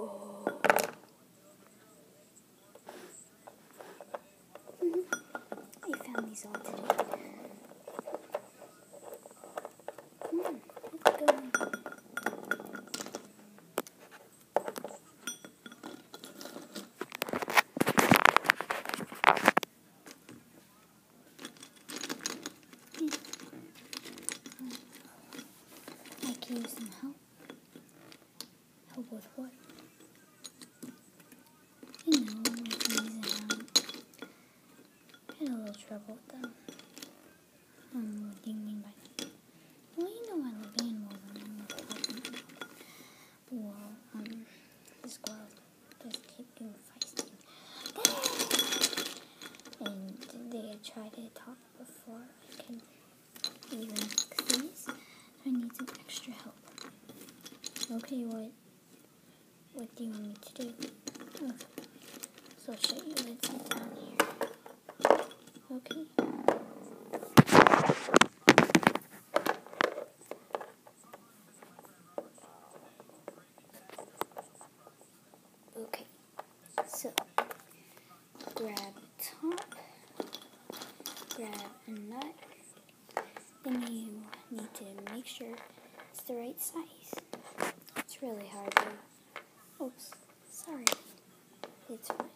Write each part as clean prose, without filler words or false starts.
I found these all today. Let's go. I can use some help. Help with what? You know, with these, I had a little trouble with them. What do you mean by that? Well, you know I love animals and I love helping them. Well, the squirrel just kept getting feisty. And they tried to talk before I could even fix these. So I need some extra help. Okay, what do you want me to do? Okay. So I'll show you. Let's sit down here. Okay. Okay. So grab a top, grab a nut. Then you need to make sure it's the right size. It's really hard though. Oops, sorry. It's fine.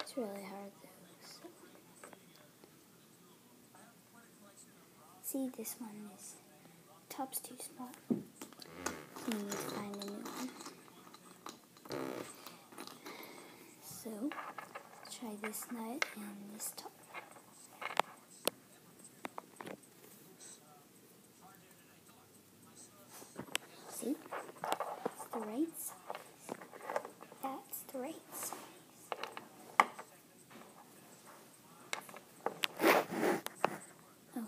It's really hard though. So. See, this one is, top's too small. So you need to find a new one. So, try this nut and this top. See? It's the right size. That's the right size. Oh.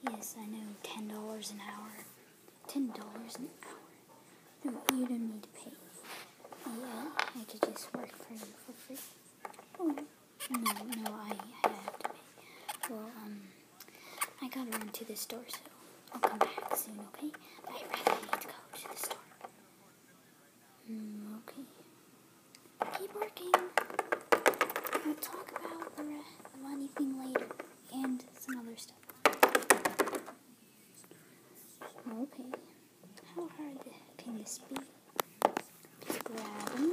Yes, I know, $10 an hour. $10 an hour. No, you don't need to pay. Yeah, I could just work for you for free. Oh, no, I have to pay. Well, I gotta run to the store, so I'll come back soon, okay? I really need to go to the store. Okay. Keep working. We'll talk about the money thing later, and some other stuff. Okay. How hard can this be? Just grab them.